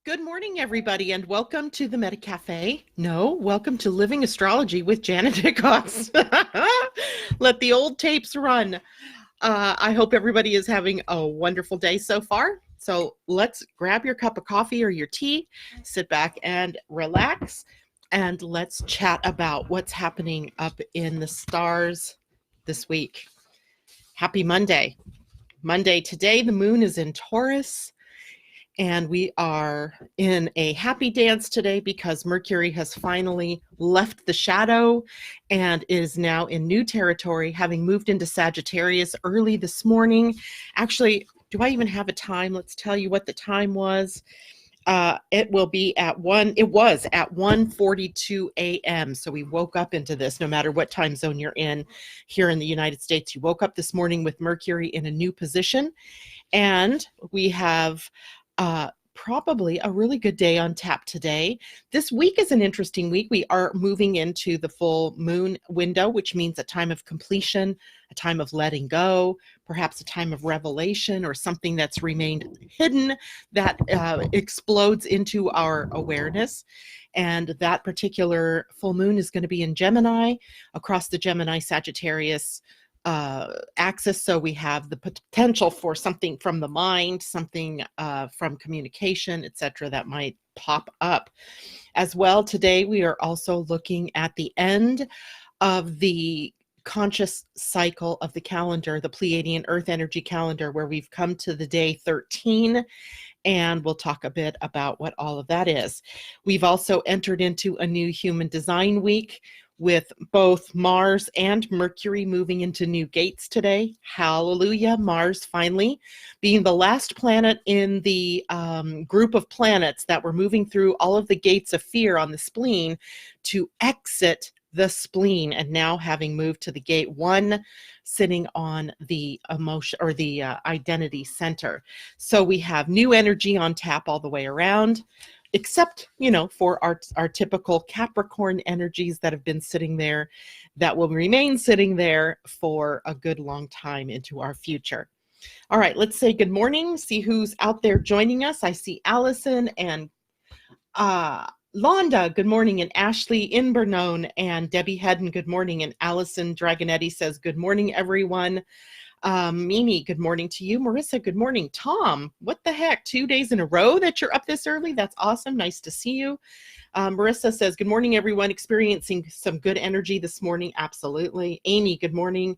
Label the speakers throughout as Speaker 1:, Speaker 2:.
Speaker 1: Good morning, everybody, and welcome to the Meta Cafe. No, welcome to Living Astrology with Janet Hickox. Let the old tapes run. I hope everybody is having a wonderful day so far. So let's grab your cup of coffee or your tea, sit back and relax, and let's chat about what's happening up in the stars this week. Happy Monday. Monday today, the moon is in Taurus. And we are in a happy dance today because Mercury has finally left the shadow and is now in new territory, having moved into Sagittarius early this morning. Actually, do I even have a time? Let's tell you what the time was. It will be at 1:42 a.m. So we woke up into this, no matter what time zone you're in here in the United States. You woke up this morning with Mercury in a new position, and we have probably a really good day on tap today. This week is an interesting week. We are moving into the full moon window, which means a time of completion, a time of letting go, perhaps a time of revelation or something that's remained hidden that explodes into our awareness. And that particular full moon is going to be in Gemini, across the Gemini-Sagittarius axis. So we have the potential for something from the mind, something from communication, etc., that might pop up as well. Today we are also looking at the end of the conscious cycle of the calendar, the Pleiadian-Earth energy calendar, where we've come to the day 13, and we'll talk a bit about what all of that is. We've also entered into a new human design week, with both Mars and Mercury moving into new gates today. Hallelujah. Mars finally being the last planet in the group of planets that were moving through all of the gates of fear on the spleen to exit the spleen, and now having moved to the gate 1, sitting on the emotion or the identity center. So we have new energy on tap all the way around, except, for our typical Capricorn energies that have been sitting there, that will remain sitting there for a good long time into our future. All right, let's say good morning, see who's out there joining us. I see Allison and Londa, good morning, and Ashley Inbernone and Debbie Hedden, good morning, and Allison Dragonetti says, good morning, everyone. Mimi, good morning to you. Marissa, good morning. Tom, what the heck? 2 days in a row that you're up this early? That's awesome. Nice to see you. Marissa says, good morning, everyone. Experiencing some good energy this morning. Absolutely. Amy, good morning.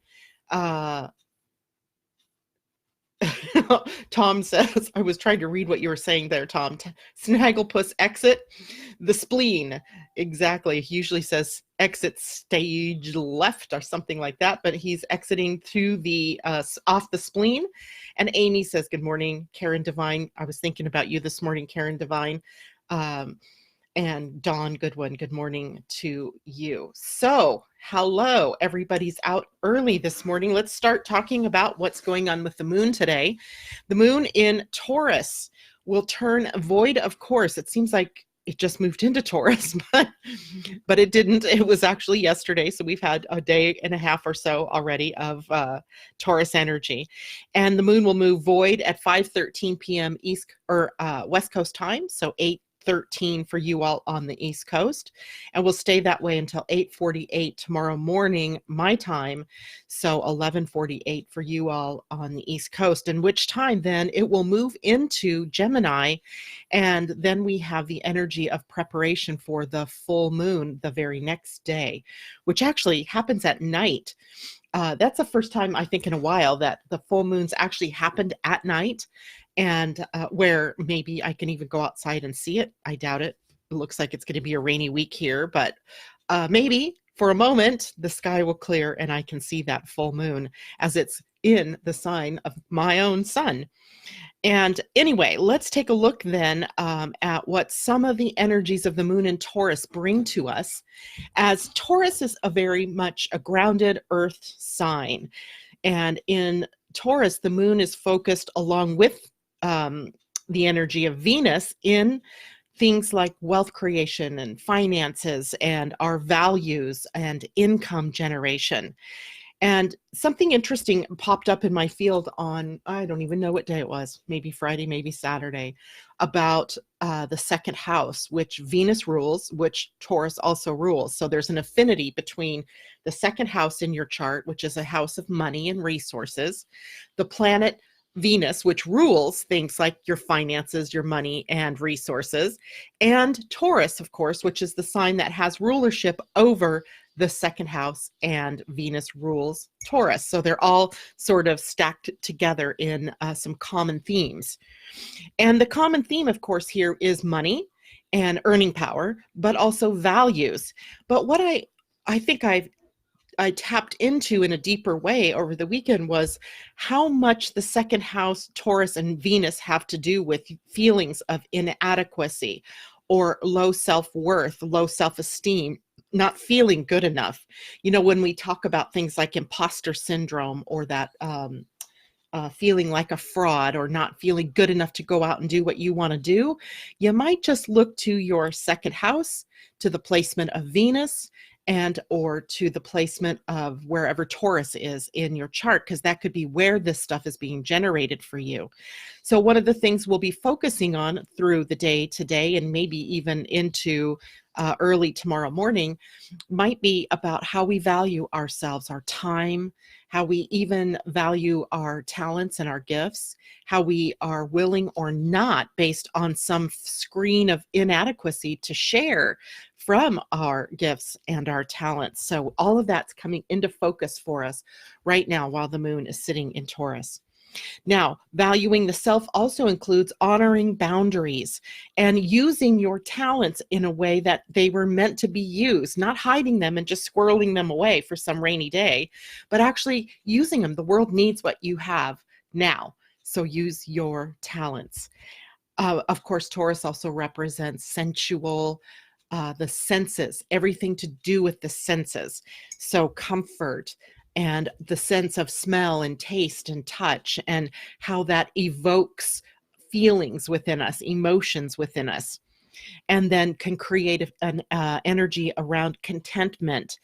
Speaker 1: Tom says, I was trying to read what you were saying there, Tom. Snagglepuss exit the spleen. Exactly. He usually says exit stage left or something like that, but he's exiting through the off the spleen. And Amy says, good morning, Karen Devine. I was thinking about you this morning, Karen Devine. And Dawn Goodwin, good morning to you. So, hello, everybody's out early this morning. Let's start talking about what's going on with the moon today. The moon in Taurus will turn void, of course. It seems like it just moved into Taurus, but it didn't. It was actually yesterday. So we've had a day and a half or so already of Taurus energy. And the moon will move void at 5:13 p.m. East or West Coast time. So 8:13 for you all on the East Coast, and we'll stay that way until 8:48 tomorrow morning, my time, so 11:48 for you all on the East Coast, in which time then it will move into Gemini, and then we have the energy of preparation for the full moon the very next day, which actually happens at night. That's the first time, I think, in a while that the full moons actually happened at night, and where maybe I can even go outside and see it. I doubt it. It looks like it's going to be a rainy week here, but maybe for a moment the sky will clear and I can see that full moon as it's in the sign of my own sun. And anyway, let's take a look then at what some of the energies of the moon in Taurus bring to us, as Taurus is a very much a grounded earth sign. And in Taurus, the moon is focused along with the energy of Venus in things like wealth creation and finances and our values and income generation. And something interesting popped up in my field on, I don't even know what day it was, maybe Friday, maybe Saturday, about the second house, which Venus rules, which Taurus also rules. So there's an affinity between the second house in your chart, which is a house of money and resources, the planet Venus, which rules things like your finances, your money, and resources, and Taurus, of course, which is the sign that has rulership over the second house, and Venus rules Taurus. So they're all sort of stacked together in some common themes. And the common theme, of course, here is money and earning power, but also values. But what I think I tapped into in a deeper way over the weekend was how much the second house, Taurus and Venus, have to do with feelings of inadequacy or low self-worth, low self-esteem, not feeling good enough. You know, when we talk about things like imposter syndrome, or that feeling like a fraud, or not feeling good enough to go out and do what you want to do, you might just look to your second house, to the placement of Venus, and or to the placement of wherever Taurus is in your chart, because that could be where this stuff is being generated for you. So one of the things we'll be focusing on through the day today, and maybe even into early tomorrow morning, might be about how we value ourselves, our time, how we even value our talents and our gifts, how we are willing or not, based on some screen of inadequacy, to share from our gifts and our talents. So all of that's coming into focus for us right now while the moon is sitting in Taurus. Now, valuing the self also includes honoring boundaries and using your talents in a way that they were meant to be used, not hiding them and just squirreling them away for some rainy day, but actually using them. The world needs what you have now, so use your talents. Of course, Taurus also represents sensual, the senses, everything to do with the senses. So comfort, and the sense of smell and taste and touch, and how that evokes feelings within us, emotions within us, and then can create an energy around contentment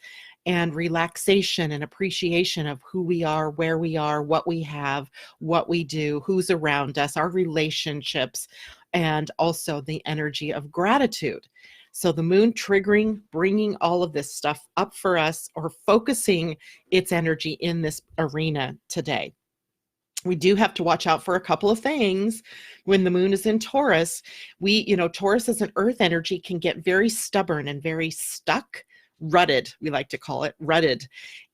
Speaker 1: and relaxation and appreciation of who we are, where we are, what we have, what we do, who's around us, our relationships, and also the energy of gratitude. So the moon triggering, bringing all of this stuff up for us, or focusing its energy in this arena today. We do have to watch out for a couple of things when the moon is in Taurus. Taurus as an earth energy can get very stubborn and very stuck, rutted, we like to call it, rutted,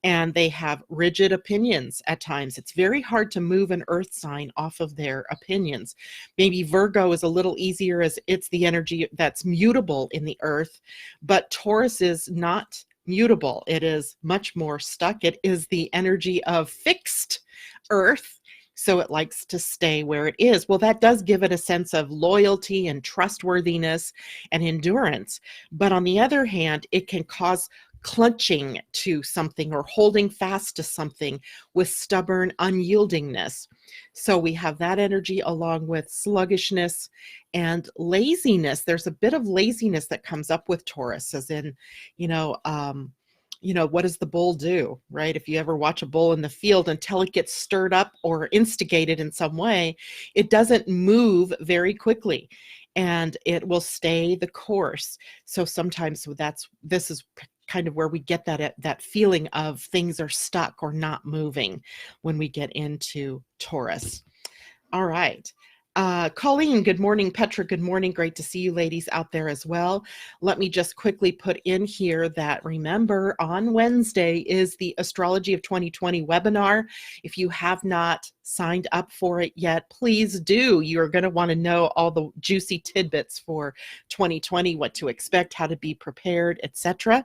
Speaker 1: and they have rigid opinions at times. It's very hard to move an earth sign off of their opinions. Maybe Virgo is a little easier, as it's the energy that's mutable in the earth, but Taurus is not mutable. It is much more stuck. It is the energy of fixed earth, so it likes to stay where it is. Well, that does give it a sense of loyalty and trustworthiness and endurance. But on the other hand, it can cause clutching to something or holding fast to something with stubborn unyieldingness. So we have that energy along with sluggishness and laziness. There's a bit of laziness that comes up with Taurus, as in, what does the bull do, right? If you ever watch a bull in the field, until it gets stirred up or instigated in some way, it doesn't move very quickly, and it will stay the course. So sometimes this is kind of where we get that feeling of things are stuck or not moving when we get into Taurus. All right. Colleen, good morning. Petra, good morning. Great to see you ladies out there as well. Let me just quickly put in here that, remember, on Wednesday is the Astrology of 2020 webinar. If you have not signed up for it yet, please do. You're going to want to know all the juicy tidbits for 2020, what to expect, how to be prepared, etc.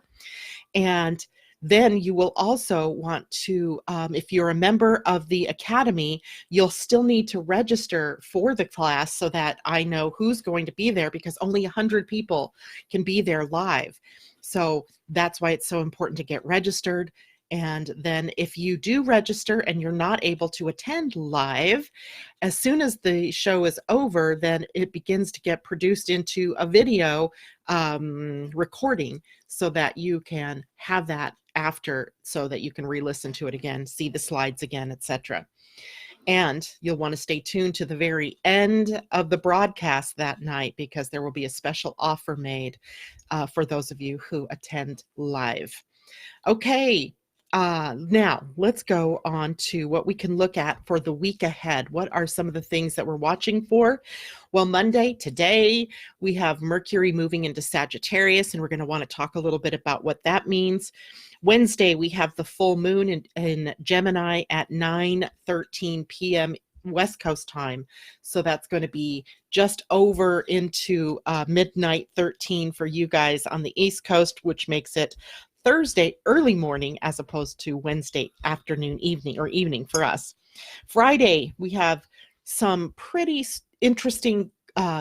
Speaker 1: And then you will also want to, if you're a member of the Academy, you'll still need to register for the class so that I know who's going to be there, because only 100 people can be there live. So that's why it's so important to get registered And then if you do register and you're not able to attend live, as soon as the show is over, then it begins to get produced into a video recording so that you can have that after, so that you can re-listen to it again, see the slides again, etc. And you'll want to stay tuned to the very end of the broadcast that night, because there will be a special offer made for those of you who attend live. Okay, now let's go on to what we can look at for the week ahead. What are some of the things that we're watching for? Well, Monday, today, we have Mercury moving into Sagittarius, and we're going to want to talk a little bit about what that means. Wednesday, we have the full moon in Gemini at 9:13 p.m. West Coast time. So that's going to be just over into midnight 13 for you guys on the East Coast, which makes it Thursday early morning as opposed to Wednesday afternoon, evening for us. Friday, we have some pretty interesting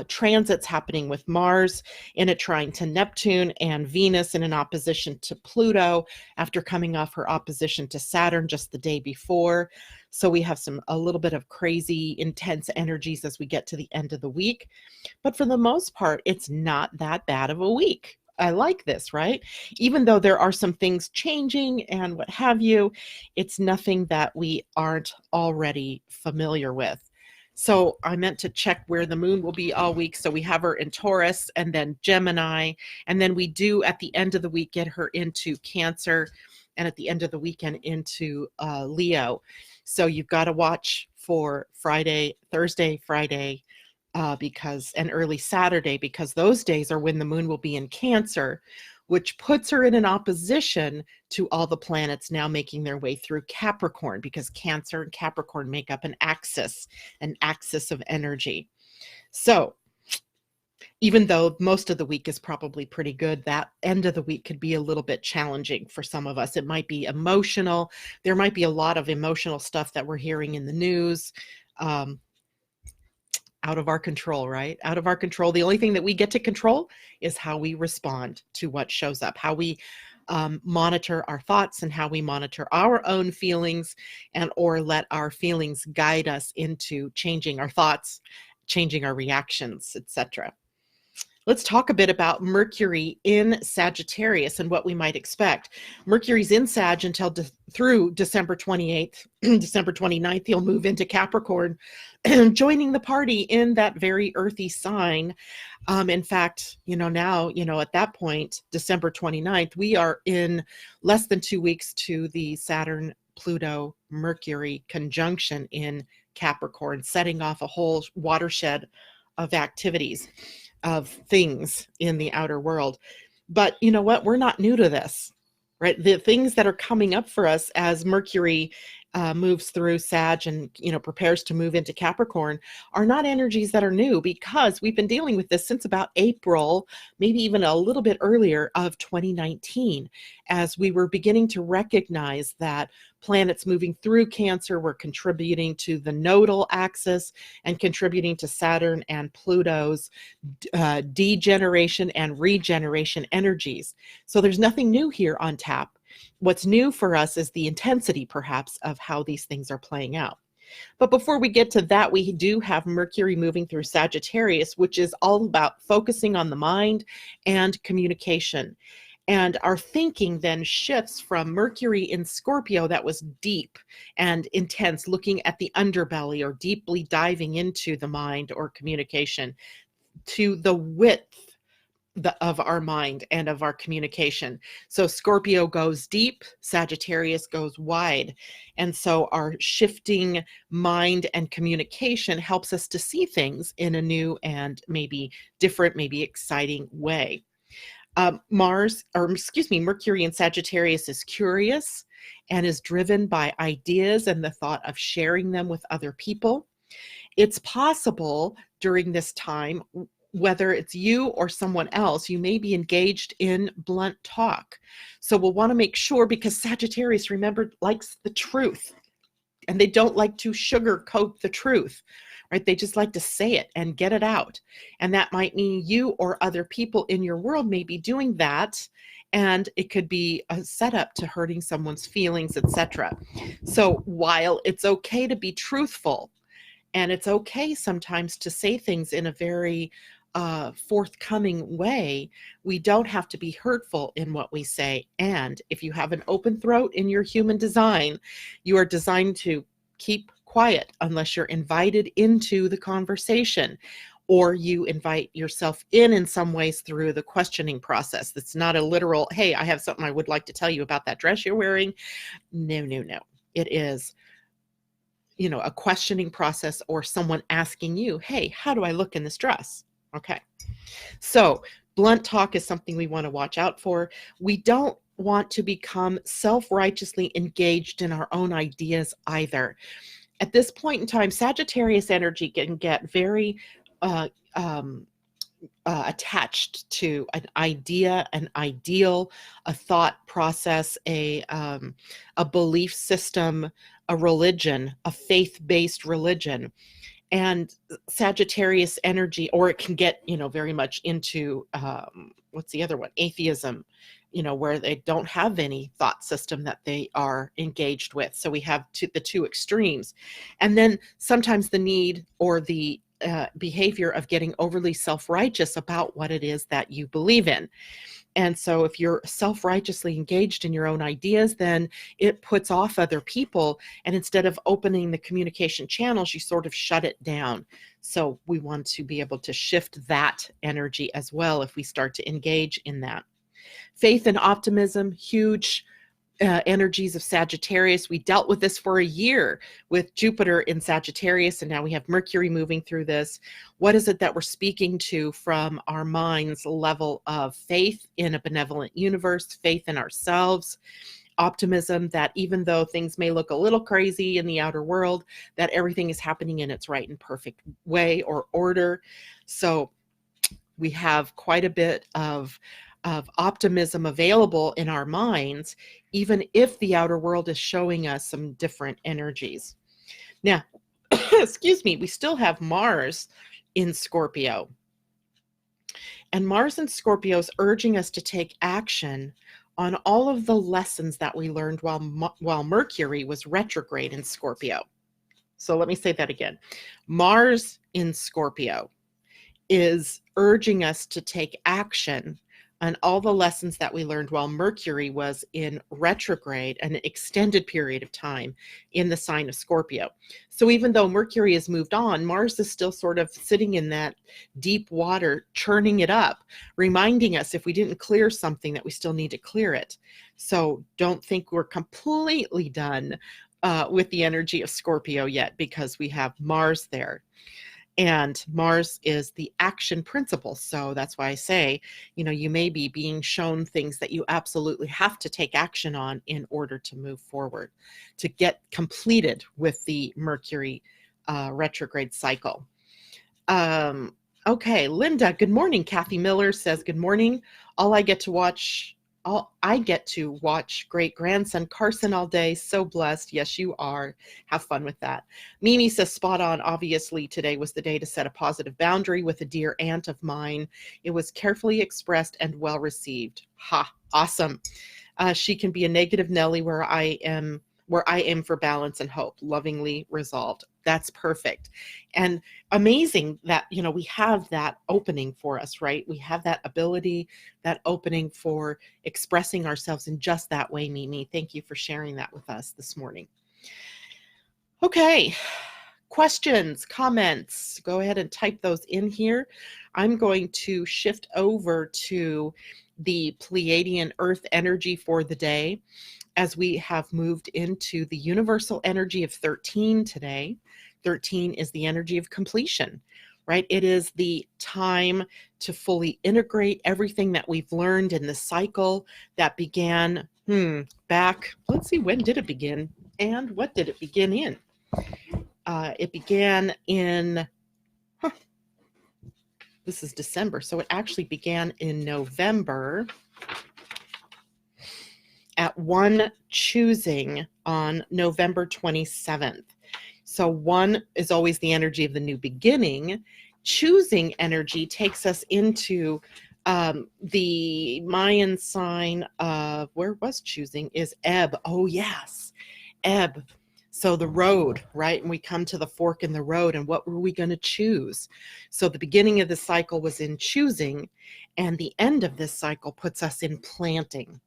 Speaker 1: transits happening with Mars in a trine to Neptune and Venus in an opposition to Pluto after coming off her opposition to Saturn just the day before. So we have a little bit of crazy, intense energies as we get to the end of the week. But for the most part, it's not that bad of a week. I like this, right? Even though there are some things changing and what have you, it's nothing that we aren't already familiar with. So I meant to check where the moon will be all week. So we have her in Taurus and then Gemini, and then we do at the end of the week get her into Cancer, and at the end of the weekend into Leo. So you've got to watch for Thursday, Friday, and early Saturday, because those days are when the moon will be in Cancer, which puts her in an opposition to all the planets now making their way through Capricorn, because Cancer and Capricorn make up an axis of energy. So even though most of the week is probably pretty good, that end of the week could be a little bit challenging for some of us. It might be emotional. There might be a lot of emotional stuff that we're hearing in the news. Out of our control, right? Out of our control. The only thing that we get to control is how we respond to what shows up, how we monitor our thoughts, and how we monitor our own feelings, or let our feelings guide us into changing our thoughts, changing our reactions, etc. Let's talk a bit about Mercury in Sagittarius and what we might expect. Mercury's in Sag through December 28th. December 29th, he'll move into Capricorn, joining the party in that very earthy sign. In fact, now, at that point, December 29th, we are in less than 2 weeks to the Saturn-Pluto-Mercury conjunction in Capricorn, setting off a whole watershed of activities, of things in the outer world. But you know what? We're not new to this, right? The things that are coming up for us as Mercury moves through Sag and prepares to move into Capricorn are not energies that are new, because we've been dealing with this since about April, maybe even a little bit earlier, of 2019, as we were beginning to recognize that planets moving through Cancer were contributing to the nodal axis and contributing to Saturn and Pluto's degeneration and regeneration energies. So there's nothing new here on tap. What's new for us is the intensity, perhaps, of how these things are playing out. But before we get to that, we do have Mercury moving through Sagittarius, which is all about focusing on the mind and communication. And our thinking then shifts from Mercury in Scorpio, that was deep and intense, looking at the underbelly or deeply diving into the mind or communication, to the width of our mind and of our communication. So Scorpio goes deep, Sagittarius goes wide. And so our shifting mind and communication helps us to see things in a new and maybe different, maybe exciting way. Mercury in Sagittarius is curious and is driven by ideas and the thought of sharing them with other people. It's possible during this time, whether it's you or someone else, you may be engaged in blunt talk. So we'll want to make sure, because Sagittarius, remember, likes the truth, and they don't like to sugarcoat the truth, right? They just like to say it and get it out. And that might mean you or other people in your world may be doing that. and it could be a setup to hurting someone's feelings, etc. So while it's okay to be truthful, and it's okay sometimes to say things in a very forthcoming way, we don't have to be hurtful in what we say. And if you have an open throat in your human design, you are designed to keep quiet unless you're invited into the conversation, or you invite yourself in some ways through the questioning process. That's not a literal, hey, I have something I would like to tell you about that dress you're wearing. No, no, no. It is, a questioning process, or someone asking you, hey, how do I look in this dress? Okay. So blunt talk is something we want to watch out for. We don't want to become self-righteously engaged in our own ideas either. At this point in time, Sagittarius energy can get very attached to an idea, an ideal, a thought process, a belief system, a religion, a faith-based religion. And Sagittarius energy, or it can get, very much into, what's the other one? Atheism, where they don't have any thought system that they are engaged with. So we have the two extremes. And then sometimes the need or the behavior of getting overly self-righteous about what it is that you believe in. And so if you're self-righteously engaged in your own ideas, then it puts off other people. And instead of opening the communication channels, you sort of shut it down. So we want to be able to shift that energy as well if we start to engage in that. Faith and optimism, huge energies of Sagittarius. We dealt with this for a year with Jupiter in Sagittarius, and now we have Mercury moving through this. What is it that we're speaking to from our mind's level of faith in a benevolent universe, faith in ourselves, optimism that even though things may look a little crazy in the outer world, that everything is happening in its right and perfect way or order. So we have quite a bit of optimism available in our minds, even if the outer world is showing us some different energies. Now, excuse me, we still have Mars in Scorpio. And Mars in Scorpio is urging us to take action on all of the lessons that we learned while Mercury was retrograde in Scorpio. So let me say that again. Mars in Scorpio is urging us to take action on all the lessons that we learned while Mercury was in retrograde, an extended period of time in the sign of Scorpio. So even though Mercury has moved on, Mars is still sort of sitting in that deep water, churning it up, reminding us if we didn't clear something that we still need to clear it. So don't think we're completely done with the energy of Scorpio yet, because we have Mars there. And Mars is the action principle. So that's why I say, you may be being shown things that you absolutely have to take action on in order to move forward, to get completed with the Mercury retrograde cycle. Okay, Linda, good morning. Kathy Miller says, good morning. I get to watch great grandson Carson all day. So blessed. Yes, you are. Have fun with that. Mimi says, spot on. Obviously, today was the day to set a positive boundary with a dear aunt of mine. It was carefully expressed and well received. Ha, awesome. She can be a negative Nelly where I am for balance and hope. Lovingly resolved. That's perfect. And amazing that, we have that opening for us, right? We have that ability, that opening for expressing ourselves in just that way, Mimi. Thank you for sharing that with us this morning. Okay. Questions, comments, go ahead and type those in here. I'm going to shift over to the Pleiadian-Earth energy for the day, as we have moved into the universal energy of 13 today. 13 is the energy of completion, right? It is the time to fully integrate everything that we've learned in the cycle that began back, let's see, when did it begin and what did it begin in? It began in, this is December, so it actually began in November at 1 choosing on November 27th. So 1 is always the energy of the new beginning. Choosing energy takes us into The Mayan sign of, where was choosing, is Ebb. Oh, yes, Ebb. So the road, right? And we come to the fork in the road, and what were we going to choose? So the beginning of the cycle was in choosing, and the end of this cycle puts us in planting.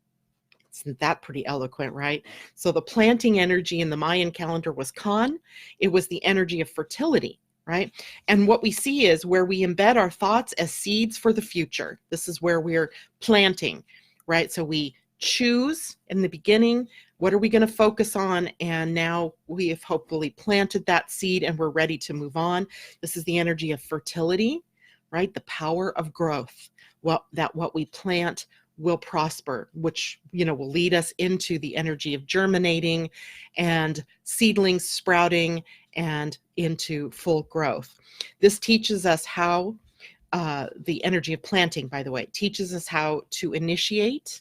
Speaker 1: Isn't that pretty eloquent, right? So the planting energy in the Mayan calendar was Kan. It was the energy of fertility, right? And what we see is where we embed our thoughts as seeds for the future. This is where we're planting, right? So we choose in the beginning, what are we going to focus on? And now we have hopefully planted that seed and we're ready to move on. This is the energy of fertility, right? The power of growth. Well, that what we plant will prosper, which, will lead us into the energy of germinating and seedlings sprouting and into full growth. This teaches us how, the energy of planting, by the way, teaches us how to initiate,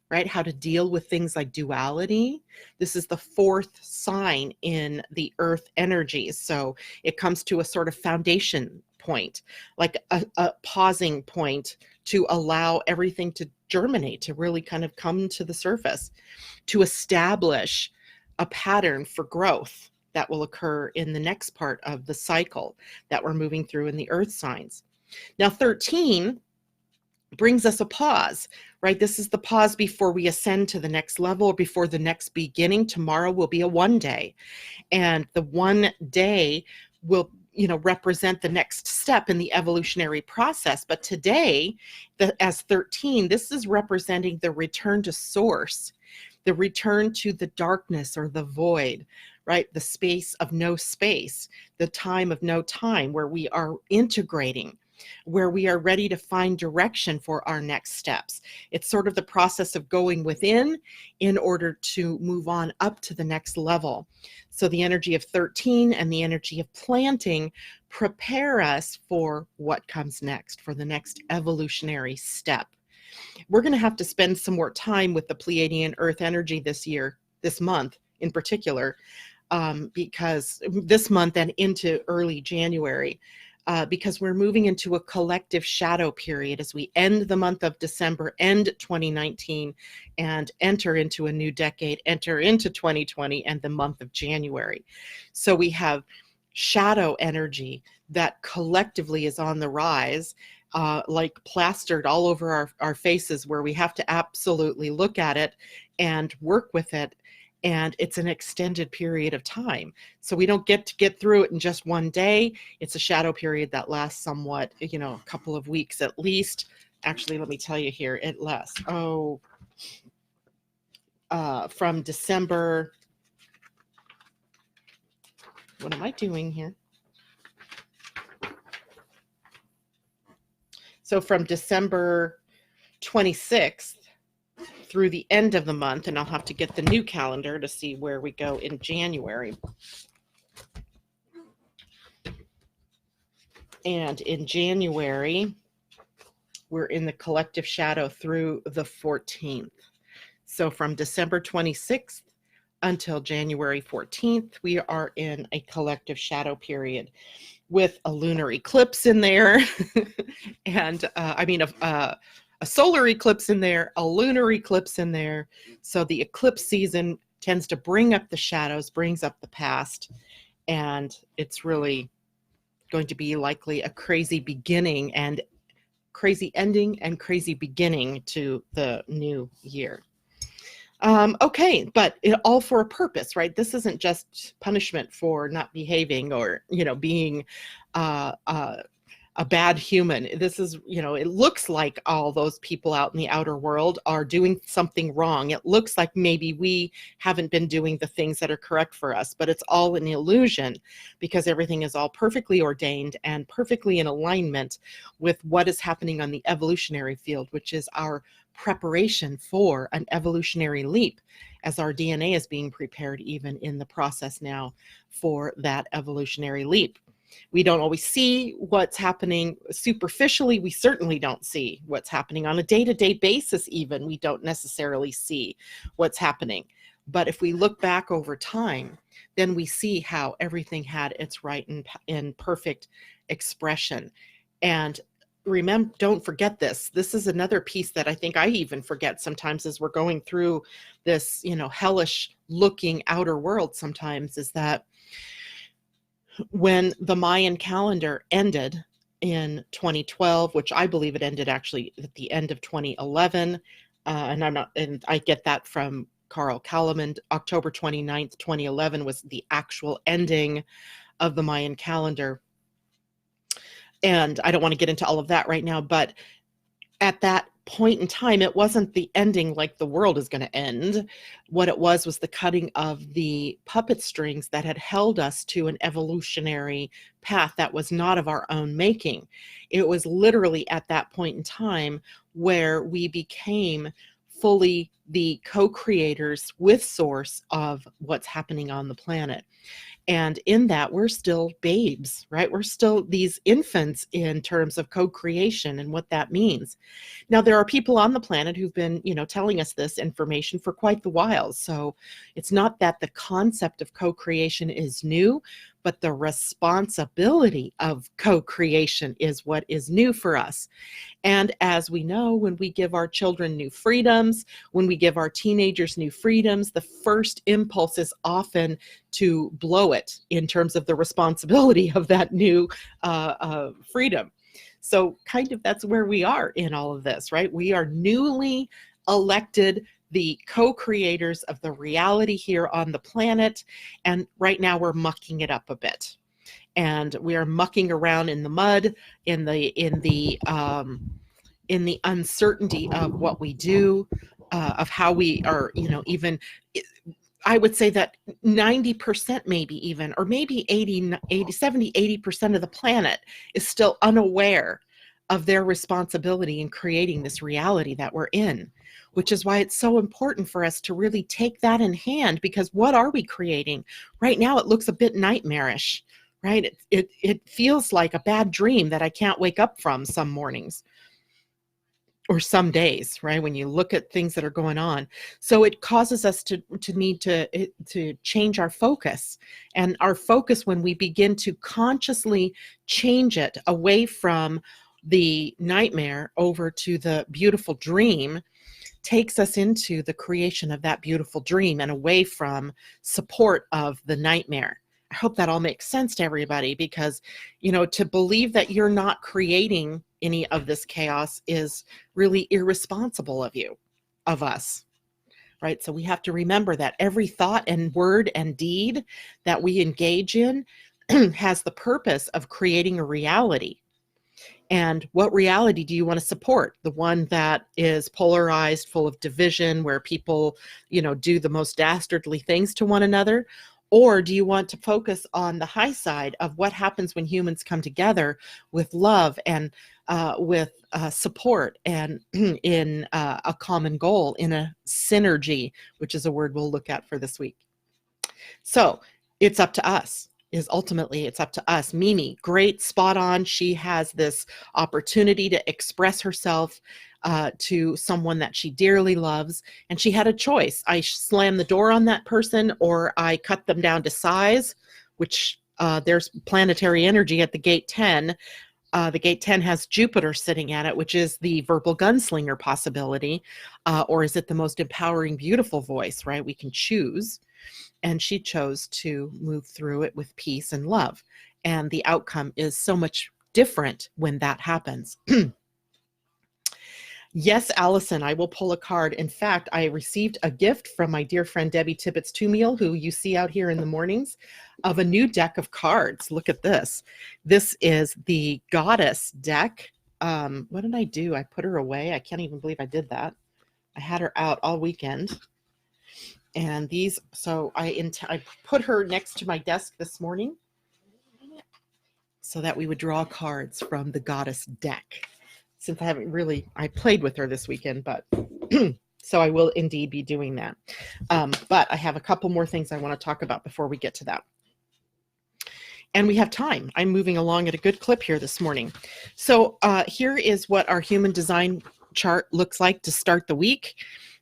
Speaker 1: right? How to deal with things like duality. This is the fourth sign in the earth energies. So it comes to a sort of foundation point, like a pausing point to allow everything to germinate, to really kind of come to the surface, to establish a pattern for growth that will occur in the next part of the cycle that we're moving through in the earth signs. Now, 13 brings us a pause, right? This is the pause before we ascend to the next level, or before the next beginning. Tomorrow will be a 1 day, and the 1 day will, represent the next step in the evolutionary process. But today, as 13, this is representing the return to source, the return to the darkness or the void, right? The space of no space, the time of no time, where we are integrating, where we are ready to find direction for our next steps. It's sort of the process of going within in order to move on up to the next level. So the energy of 13 and the energy of planting prepare us for what comes next, for the next evolutionary step. We're going to have to spend some more time with the Pleiadian-Earth energy this month in particular, because this month and into early January, because we're moving into a collective shadow period as we end the month of December, end 2019, and enter into a new decade, enter into 2020 and the month of January. So we have shadow energy that collectively is on the rise, like plastered all over our faces, where we have to absolutely look at it and work with it. And it's an extended period of time. So we don't get to get through it in just 1 day. It's a shadow period that lasts somewhat, a couple of weeks at least. Actually, let me tell you here, it lasts, from December, what am I doing here? So from December 26th through the end of the month, and I'll have to get the new calendar to see where we go in January. And in January, we're in the collective shadow through the 14th. So from December 26th until January 14th, we are in a collective shadow period with a lunar eclipse in there, and a solar eclipse in there, a lunar eclipse in there. So the eclipse season tends to bring up the shadows, brings up the past, and it's really going to be likely a crazy beginning and crazy ending and crazy beginning to the new year. Okay, but all for a purpose, right? This isn't just punishment for not behaving or, being a bad human. This is, it looks like all those people out in the outer world are doing something wrong. It looks like maybe we haven't been doing the things that are correct for us, but it's all an illusion, because everything is all perfectly ordained and perfectly in alignment with what is happening on the evolutionary field, which is our preparation for an evolutionary leap, as our DNA is being prepared even in the process now for that evolutionary leap. We don't always see what's happening superficially. We certainly don't see what's happening on a day-to-day basis. Even we don't necessarily see what's happening. But if we look back over time, then we see how everything had its right and perfect expression. And don't forget this. This is another piece that I think I even forget sometimes as we're going through this, hellish looking outer world sometimes, is that when the Mayan calendar ended in 2012, which I believe it ended actually at the end of 2011, and I get that from Carl Kalaman, October 29th, 2011 was the actual ending of the Mayan calendar. And I don't want to get into all of that right now, but at that point in time, it wasn't the ending like the world is going to end. What it was the cutting of the puppet strings that had held us to an evolutionary path that was not of our own making. It was literally at that point in time where we became fully the co-creators with Source of what's happening on the planet. And in that, we're still babes, right? We're still these infants in terms of co-creation and what that means. Now, there are people on the planet who've been, telling us this information for quite the while. So it's not that the concept of co-creation is new, but the responsibility of co-creation is what is new for us. And as we know, when we give our children new freedoms, when we give our teenagers new freedoms, the first impulse is often to blow it in terms of the responsibility of that new freedom. So kind of that's where we are in all of this, right? We are newly elected the co-creators of the reality here on the planet. And right now we're mucking it up a bit. And we are mucking around in the mud, in the uncertainty of what we do, of how we are, even, I would say that 90% maybe even, or maybe 80% of the planet is still unaware of their responsibility in creating this reality that we're in, which is why it's so important for us to really take that in hand, because what are we creating? Right now it looks a bit nightmarish, right? It feels like a bad dream that I can't wake up from some mornings or some days, right? When you look at things that are going on. So it causes us to need to change our focus. And our focus, when we begin to consciously change it away from the nightmare over to the beautiful dream, takes us into the creation of that beautiful dream and away from support of the nightmare. I hope that all makes sense to everybody, because, to believe that you're not creating any of this chaos is really irresponsible of us, right? So we have to remember that every thought and word and deed that we engage in has the purpose of creating a reality. And what reality do you want to support? The one that is polarized, full of division, where people, do the most dastardly things to one another? Or do you want to focus on the high side of what happens when humans come together with love and with support and in a common goal, in a synergy, which is a word we'll look at for this week? So it's up to us. It's up to us. Mimi, great, spot on. She has this opportunity to express herself to someone that she dearly loves, and she had a choice. I slam the door on that person, or I cut them down to size, which there's planetary energy at the gate 10. The gate 10 has Jupiter sitting at it, which is the verbal gunslinger possibility, or is it the most empowering, beautiful voice, right? We can choose. And she chose to move through it with peace and love. And the outcome is so much different when that happens. Yes, Allison, I will pull a card. In fact, I received a gift from my dear friend Debbie Tibbetts-Tumiel, who you see out here in the mornings, of a new deck of cards. Look at this. This is the Goddess deck. What did I do? I put her away. I can't even believe I did that. I had her out all weekend. And these, so I put her next to my desk this morning so that we would draw cards from the Goddess deck. Since I played with her this weekend, but so I will indeed be doing that. But I have a couple more things I want to talk about before we get to that. And we have time. I'm moving along at a good clip here this morning. So here is what our human design chart looks like to start the week.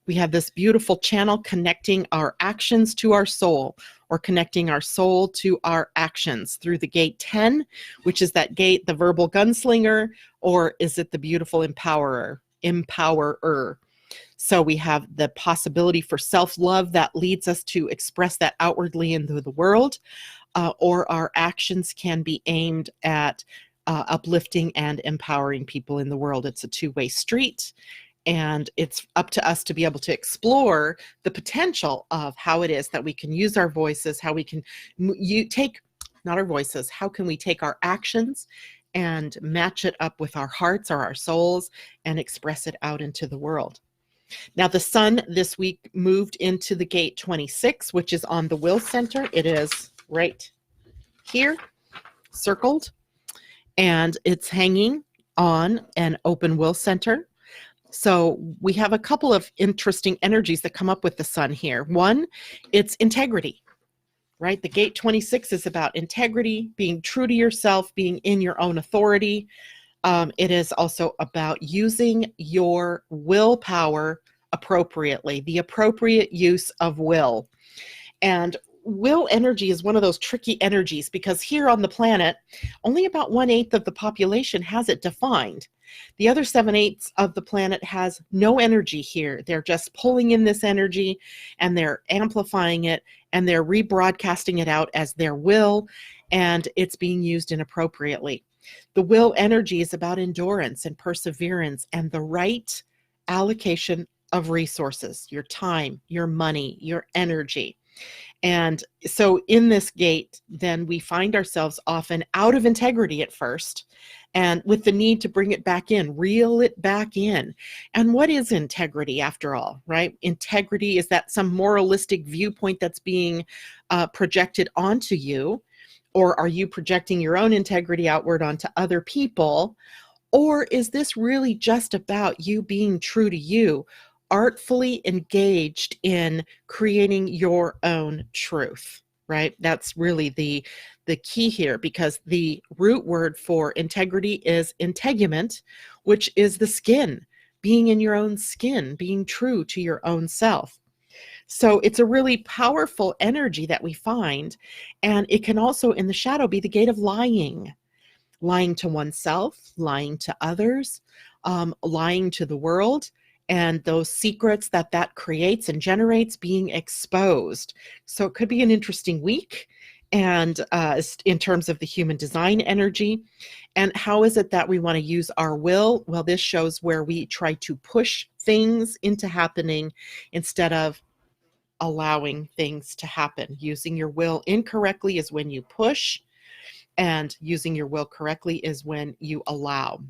Speaker 1: We have this beautiful channel connecting our actions to our soul, or connecting our soul to our actions through the gate 10, which is that gate, the verbal gunslinger, or is it the beautiful empowerer? So we have the possibility for self-love that leads us to express that outwardly into the world, or our actions can be aimed at uplifting and empowering people in the world. It's a two-way street, and it's up to us to be able to explore the potential of how it is that we can use our voices, how we can not our voices, how can we take our actions and match it up with our hearts or our souls and express it out into the world. Now, the sun this week moved into the gate 26, which is on the will center. It is right here, circled, and it's hanging on an open will center. So we have a couple of interesting energies that come up with the sun here. One, it's integrity, right? The gate 26 is about integrity, being true to yourself, being in your own authority. It is also about using your willpower appropriately, the appropriate use of will. And will energy is one of those tricky energies, because here on the planet, only about 1/8 of the population has it defined. The other 7/8 of the planet has no energy here. They're just pulling in this energy, and they're amplifying it, and they're rebroadcasting it out as their will, and it's being used inappropriately. The will energy is about endurance and perseverance and the right allocation of resources, your time, your money, your energy. And so in this gate, then we find ourselves often out of integrity at first, and with the need to bring it back in, reel it back in. And what is integrity after all, right? Integrity, is that some moralistic viewpoint that's being projected onto you? Or are you projecting your own integrity outward onto other people? Or is this really just about you being true to you, artfully engaged in creating your own truth, right? That's really the key here, because the root word for integrity is integument, which is the skin, being in your own skin, being true to your own self. So it's a really powerful energy that we find, and it can also in the shadow be the gate of lying to oneself, lying to others, lying to the world, and those secrets that creates and generates being exposed. So it could be an interesting week, and in terms of the human design energy. And how is it that we want to use our will? Well, this shows where we try to push things into happening instead of allowing things to happen. Using your will incorrectly is when you push, and using your will correctly is when you allow,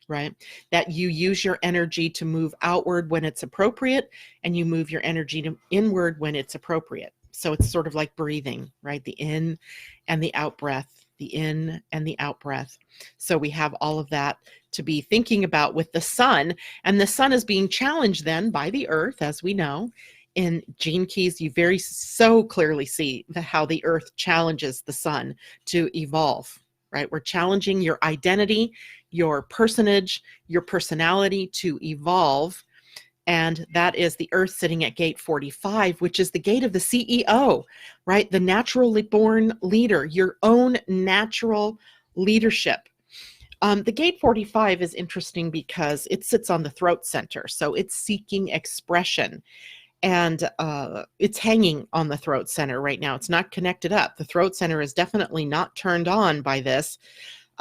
Speaker 1: right? That you use your energy to move outward when it's appropriate, and you move your energy to inward when it's appropriate. So it's sort of like breathing, right? The in and the out breath, the in and the out breath. So we have all of that to be thinking about with the sun, and the sun is being challenged then by the earth, as we know. In Gene Keys, you very so clearly see how the earth challenges the sun to evolve, right? We're challenging your identity, your personage, your personality to evolve. And that is the earth sitting at gate 45, which is the gate of the CEO, right? The naturally born leader, your own natural leadership. The gate 45 is interesting because it sits on the throat center. So it's seeking expression. And it's hanging on the throat center right now. It's not connected up. The throat center is definitely not turned on by this,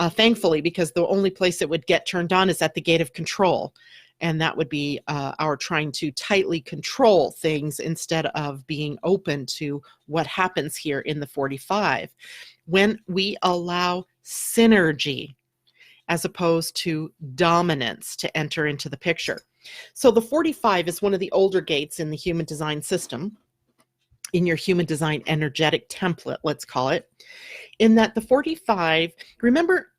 Speaker 1: thankfully, because the only place it would get turned on is at the gate of control. And that would be our trying to tightly control things instead of being open to what happens here in the 45. When we allow synergy as opposed to dominance to enter into the picture. So the 45 is one of the older gates in the human design system, in your human design energetic template, let's call it, in that the 45, remember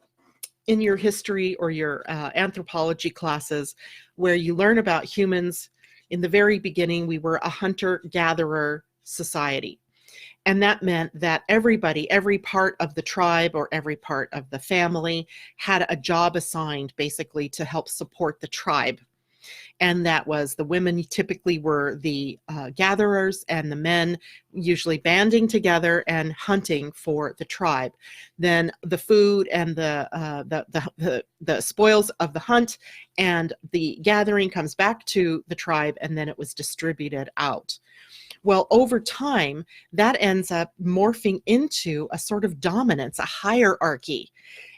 Speaker 1: in your history or your anthropology classes where you learn about humans, in the very beginning, we were a hunter-gatherer society. And that meant that everybody, every part of the tribe or every part of the family had a job assigned basically to help support the tribe. And that was the women typically were the gatherers, and the men usually banding together and hunting for the tribe. Then the food and the spoils of the hunt and the gathering comes back to the tribe, and then it was distributed out. Well, over time, that ends up morphing into a sort of dominance, a hierarchy.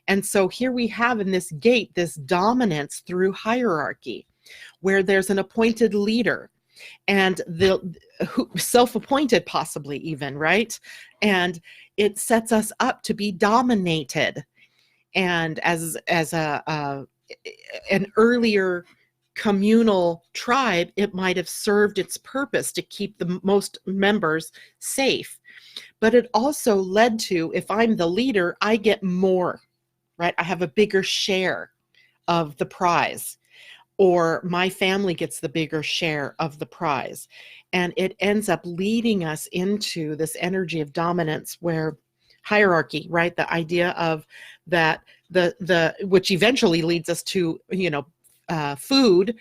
Speaker 1: And so here we have in this gate, this dominance through hierarchy, where there's an appointed leader and the self-appointed possibly even, right? And it sets us up to be dominated. And as an earlier communal tribe, it might have served its purpose to keep the most members safe. But it also led to, if I'm the leader, I get more, right? I have a bigger share of the prize, or my family gets the bigger share of the prize. And it ends up leading us into this energy of dominance where hierarchy, right? The idea of that, which eventually leads us to, food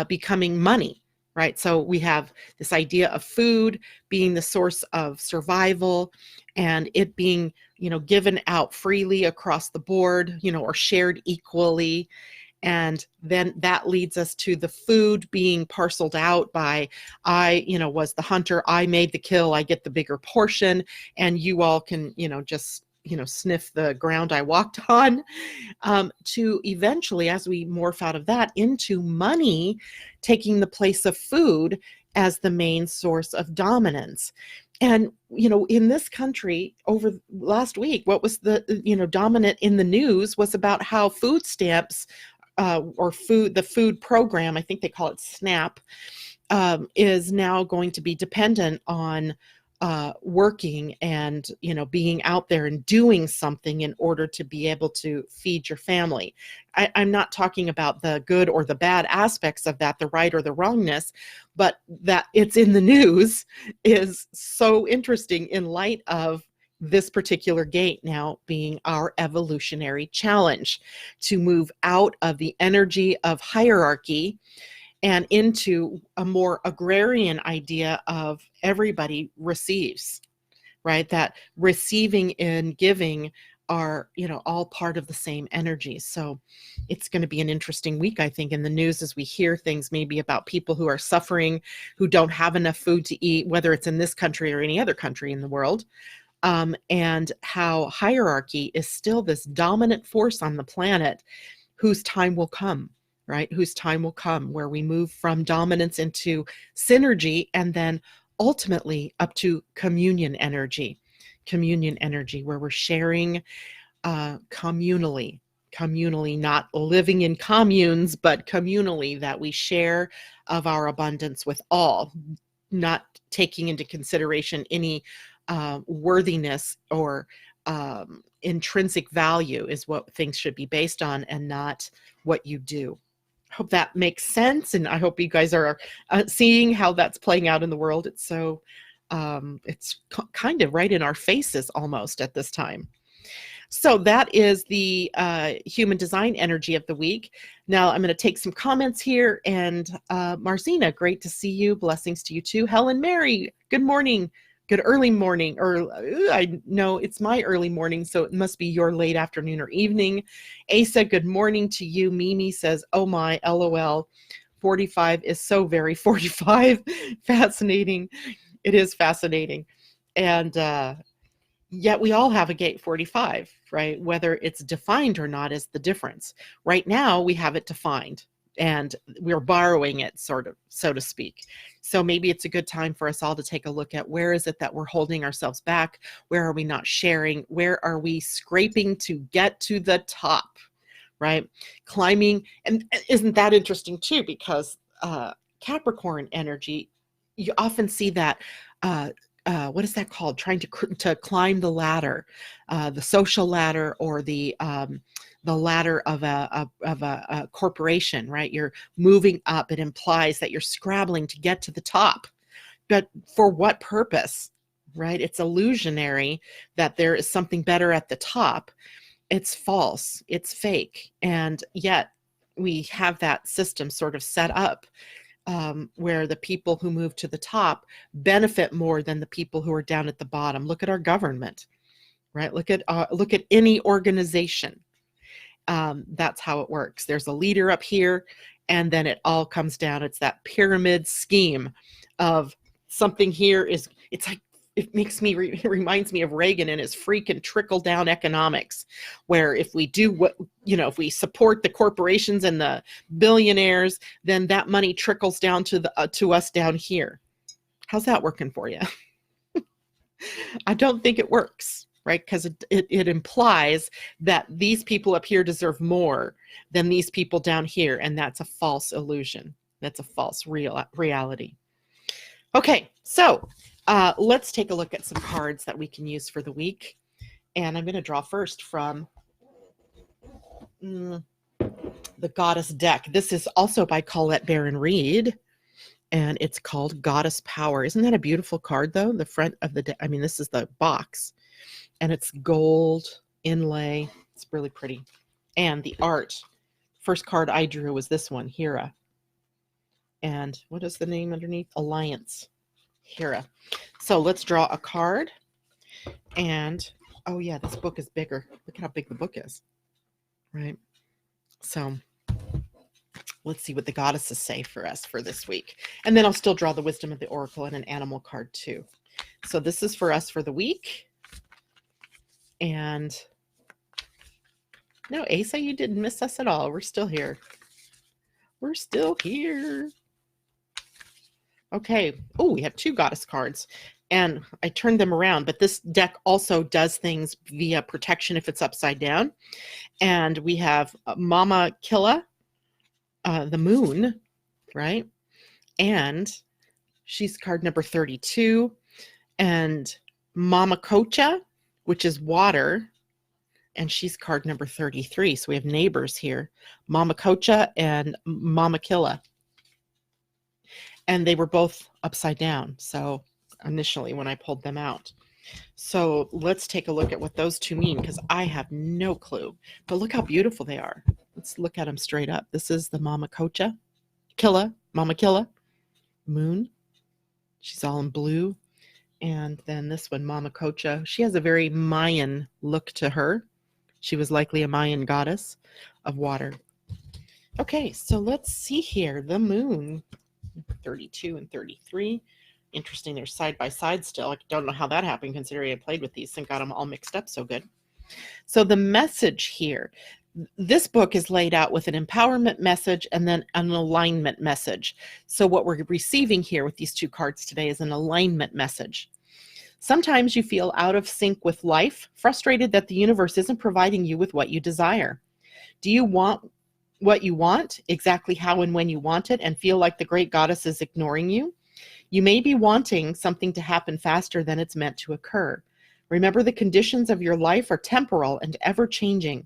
Speaker 1: becoming money, right? So we have this idea of food being the source of survival, and it being, given out freely across the board, or shared equally. And then that leads us to the food being parceled out by, I, was the hunter, I made the kill, I get the bigger portion, and you all can, just, sniff the ground I walked on, to eventually, as we morph out of that, into money taking the place of food as the main source of dominance. And, in this country over last week, what was the, dominant in the news was about how food stamps the food program, I think they call it SNAP, is now going to be dependent on working and, being out there and doing something in order to be able to feed your family. I'm not talking about the good or the bad aspects of that, the right or the wrongness, but that it's in the news is so interesting in light of this particular gate now being our evolutionary challenge to move out of the energy of hierarchy and into a more agrarian idea of everybody receives, right? That receiving and giving are, all part of the same energy. So it's going to be an interesting week, I think, in the news as we hear things maybe about people who are suffering, who don't have enough food to eat, whether it's in this country or any other country in the world. And how hierarchy is still this dominant force on the planet whose time will come, right? Whose time will come where we move from dominance into synergy and then ultimately up to communion energy, where we're sharing communally, not living in communes, but communally, that we share of our abundance with all, not taking into consideration any worthiness or intrinsic value is what things should be based on, and not what you do. Hope that makes sense, and I hope you guys are seeing how that's playing out in the world. It's so it's kind of right in our faces almost at this time. So that is the human design energy of the week. Now I'm going to take some comments here. And Marcina, great to see you. Blessings to you too. Helen Mary, good morning. Good early morning, or I know it's my early morning, so it must be your late afternoon or evening. Asa, good morning to you. Mimi says, oh my, LOL, 45 is so very 45. Fascinating. It is fascinating. And yet we all have a gate 45, right? Whether it's defined or not is the difference. Right now, we have it defined, and we're borrowing it, sort of, so to speak. So maybe it's a good time for us all to take a look at where is it that we're holding ourselves back? Where are we not sharing? Where are we scraping to get to the top, right? Climbing. And isn't that interesting too? Because Capricorn energy, you often see that, what is that called? Trying to climb the ladder, the social ladder, or the ladder of a corporation, right? You're moving up. It implies that you're scrabbling to get to the top, but for what purpose, right? It's illusionary that there is something better at the top. It's false. It's fake. And yet we have that system sort of set up where the people who move to the top benefit more than the people who are down at the bottom. Look at our government, right? Look at any organization. That's how it works. There's a leader up here, and then it all comes down. It's that pyramid scheme of something here is, it's like, it makes me, it reminds me of Reagan and his freaking trickle down economics, where if we do what, if we support the corporations and the billionaires, then that money trickles down to us down here. How's that working for you? I don't think it works, right? Because it implies that these people up here deserve more than these people down here. And that's a false illusion. That's a false reality. Okay, so let's take a look at some cards that we can use for the week. And I'm going to draw first from the Goddess deck. This is also by Colette Baron-Reid, and it's called Goddess Power. Isn't that a beautiful card, though? The front of the deck, I mean, this is the box, and it's gold inlay. It's really pretty. And the art, first card I drew was this one, Hera. And what is the name underneath? Alliance. Hera. So let's draw a card. And, oh yeah, this book is bigger. Look how big the book is. Right? So let's see what the goddesses say for us for this week. And then I'll still draw the Wisdom of the Oracle and an animal card too. So this is for us for the week. And no, Asa, you didn't miss us at all. We're still here. We're still here. Okay. Oh, we have two goddess cards, and I turned them around, but this deck also does things via protection if it's upside down. And we have Mama Killa, the moon, right? And she's card number 32. And Mama Kocha, which is water, and she's card number 33. So we have neighbors here, Mama Kocha and Mama Killa. And they were both upside down. So initially when I pulled them out. So let's take a look at what those two mean, because I have no clue. But look how beautiful they are. Let's look at them straight up. This is the Mama Kocha, Mama Killa, moon. She's all in blue. And then this one, Mama Kocha. She has a very Mayan look to her. She was likely a Mayan goddess of water. Okay, so let's see here. The moon, 32 and 33. Interesting, they're side by side still. I don't know how that happened, considering I played with these and got them all mixed up so good. So the message here, this book is laid out with an empowerment message and then an alignment message. So what we're receiving here with these two cards today is an alignment message. Sometimes you feel out of sync with life, frustrated that the universe isn't providing you with what you desire. Do you want what you want, exactly how and when you want it, and feel like the great goddess is ignoring you? You may be wanting something to happen faster than it's meant to occur. Remember, the conditions of your life are temporal and ever-changing.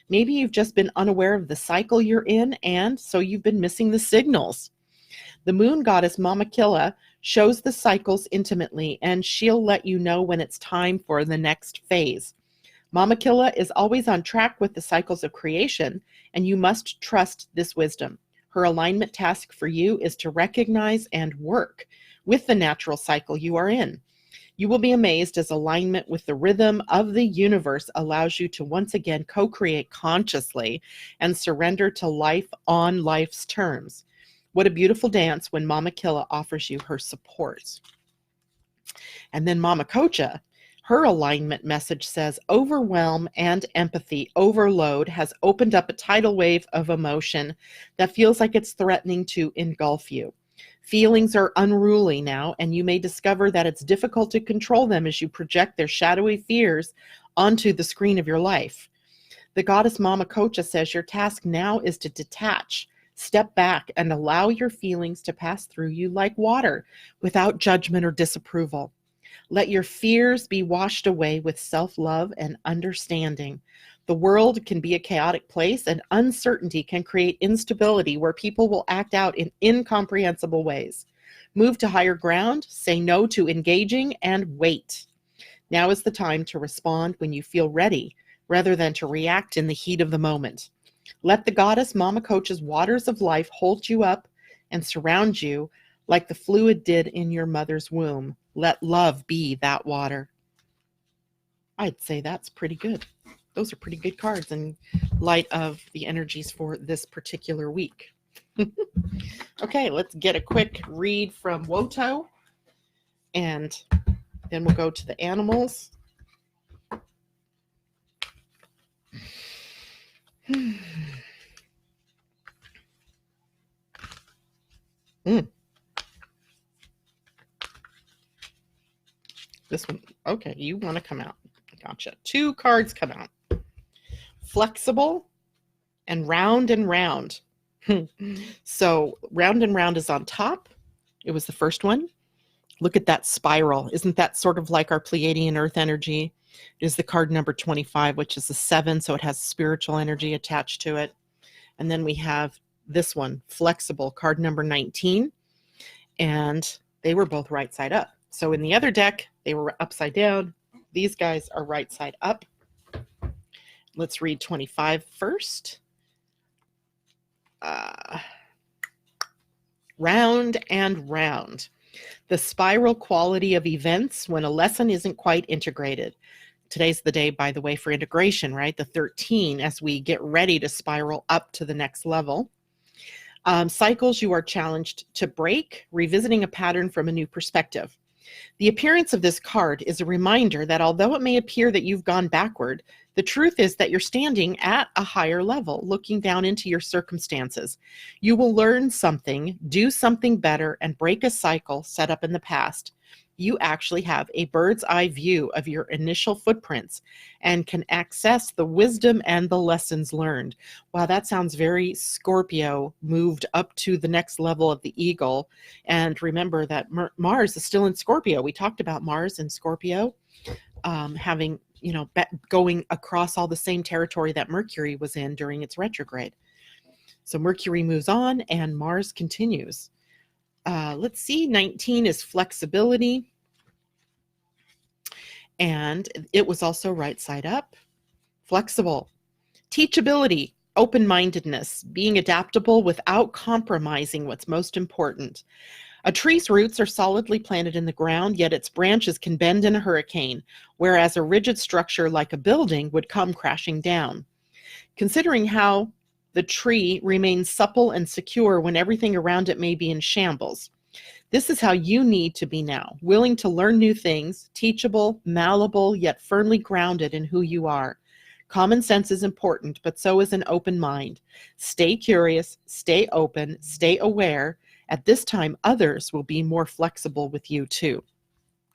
Speaker 1: Maybe you've just been unaware of the cycle you're in, and so you've been missing the signals. The moon goddess Mama Killa shows the cycles intimately, and she'll let you know when it's time for the next phase. Mama Killa is always on track with the cycles of creation, and you must trust this wisdom. Her alignment task for you is to recognize and work with the natural cycle you are in. You will be amazed as alignment with the rhythm of the universe allows you to once again co-create consciously and surrender to life on life's terms. What a beautiful dance when Mama Killa offers you her support. And then Mama Kocha, her alignment message says, overwhelm and empathy overload has opened up a tidal wave of emotion that feels like it's threatening to engulf you. Feelings are unruly now, and you may discover that it's difficult to control them as you project their shadowy fears onto the screen of your life. The goddess Mama Kocha says your task now is to detach, step back, and allow your feelings to pass through you like water without judgment or disapproval. Let your fears be washed away with self-love and understanding. The world can be a chaotic place, and uncertainty can create instability where people will act out in incomprehensible ways. Move to higher ground, say no to engaging, and wait. Now is the time to respond when you feel ready, rather than to react in the heat of the moment. Let the goddess Mama Coach's waters of life hold you up and surround you like the fluid did in your mother's womb. Let love be that water. I'd say that's pretty good. Those are pretty good cards in light of the energies for this particular week. Okay, let's get a quick read from Woto, and then we'll go to the animals. This one, okay, you want to come out. Gotcha. 2 cards come out. Flexible and round and round. So round and round is on top. It was the first one. Look at that spiral. Isn't that sort of like our Pleiadian-Earth energy? It is the card number 25, which is a 7, so it has spiritual energy attached to it. And then we have this one, flexible, card number 19, and they were both right side up. So in the other deck, they were upside down. These guys are right side up. Let's read 25 first. Round and round. The spiral quality of events when a lesson isn't quite integrated. Today's the day, by the way, for integration, right? The 13, as we get ready to spiral up to the next level. Cycles you are challenged to break, revisiting a pattern from a new perspective. The appearance of this card is a reminder that although it may appear that you've gone backward, the truth is that you're standing at a higher level, looking down into your circumstances. You will learn something, do something better, and break a cycle set up in the past. You actually have a bird's eye view of your initial footprints and can access the wisdom and the lessons learned. Wow, that sounds very Scorpio, moved up to the next level of the eagle. And remember that Mars is still in Scorpio. We talked about Mars and Scorpio having, going across all the same territory that Mercury was in during its retrograde. So Mercury moves on and Mars continues. Let's see, 19 is flexibility. And it was also right side up. Flexible. Teachability, open-mindedness, being adaptable without compromising what's most important. A tree's roots are solidly planted in the ground, yet its branches can bend in a hurricane, whereas a rigid structure like a building would come crashing down. Considering how the tree remains supple and secure when everything around it may be in shambles. This is how you need to be now, willing to learn new things, teachable, malleable, yet firmly grounded in who you are. Common sense is important, but so is an open mind. Stay curious, stay open, stay aware. At this time, others will be more flexible with you too.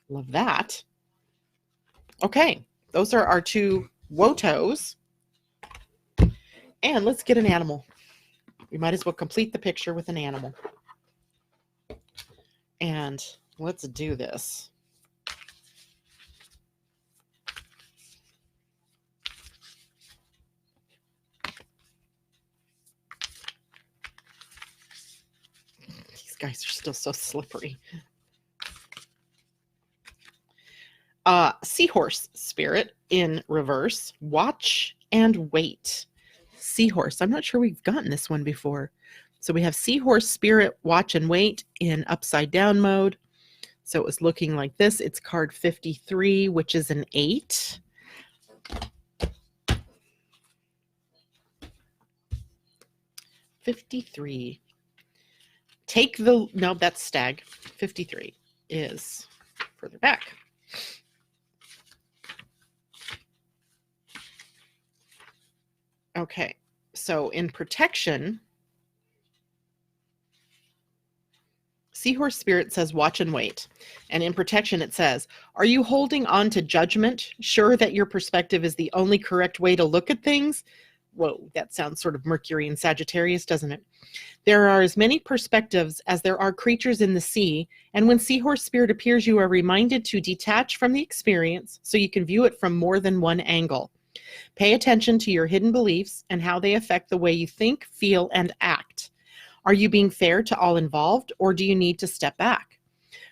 Speaker 1: Love that. Okay, those are our 2 Wotos. And let's get an animal. We might as well complete the picture with an animal. And let's do this. These guys are still so slippery. Seahorse spirit in reverse. Watch and wait. Seahorse. I'm not sure we've gotten this one before. So we have Seahorse Spirit, Watch and Wait in upside down mode. So it was looking like this. It's card 53, which is an 8. $53. No, that's Stag. 53 is further back. Okay, so in protection, Seahorse Spirit says, watch and wait. And in protection, it says, are you holding on to judgment, sure that your perspective is the only correct way to look at things? Whoa, that sounds sort of Mercury and Sagittarius, doesn't it? There are as many perspectives as there are creatures in the sea, and when Seahorse Spirit appears, you are reminded to detach from the experience so you can view it from more than one angle. Pay attention to your hidden beliefs and how they affect the way you think, feel, and act. Are you being fair to all involved, or do you need to step back?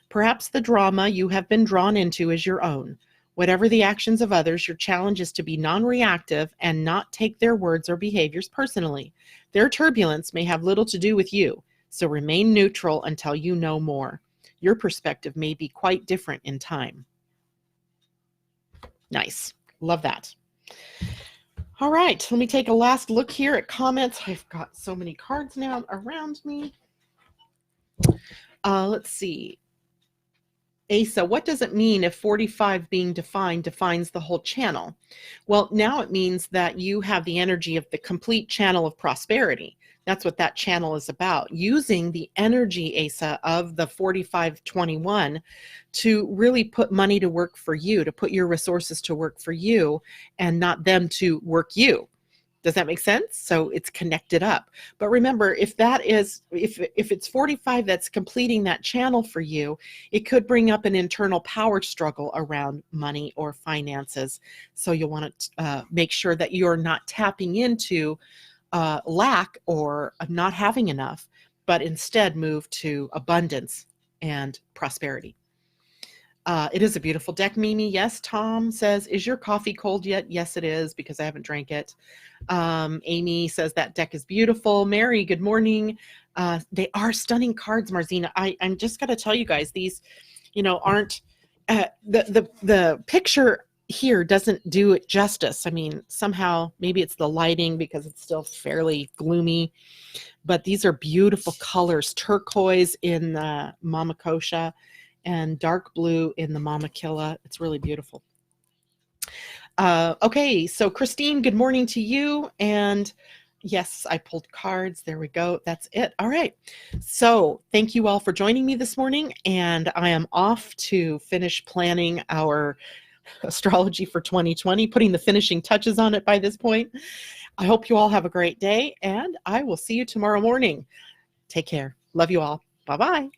Speaker 1: Perhaps the drama you have been drawn into is your own. Whatever the actions of others, your challenge is to be non-reactive and not take their words or behaviors personally. Their turbulence may have little to do with you, so remain neutral until you know more. Your perspective may be quite different in time. Nice. Love that. All right, let me take a last look here at comments. I've got so many cards now around me. Let's see. Asa, what does it mean if 45 being defined defines the whole channel? Well, now it means that you have the energy of the complete channel of prosperity. That's what that channel is about, using the energy, Asa, of the 4521 to really put money to work for you, to put your resources to work for you and not them to work you. Does that make sense? So it's connected up. But remember, if it's 45 that's completing that channel for you, it could bring up an internal power struggle around money or finances. So you'll want to make sure that you're not tapping into lack or not having enough, but instead move to abundance and prosperity. It is a beautiful deck, Mimi. Yes, Tom says, is your coffee cold yet? Yes, it is, because I haven't drank it. Amy says that deck is beautiful. Mary, good morning. They are stunning cards, Marzina. I'm just going to tell you guys, these, aren't, the picture here doesn't do it justice. I mean, somehow, maybe it's the lighting because it's still fairly gloomy, but these are beautiful colors. Turquoise in the Mama Kosha and dark blue in the Mama Killa. It's really beautiful. Okay, so Christine, good morning to you. And yes, I pulled cards. There we go. That's it. All right. So thank you all for joining me this morning. And I am off to finish planning our astrology for 2020, putting the finishing touches on it by this point. I hope you all have a great day, and I will see you tomorrow morning. Take care. Love you all. Bye-bye.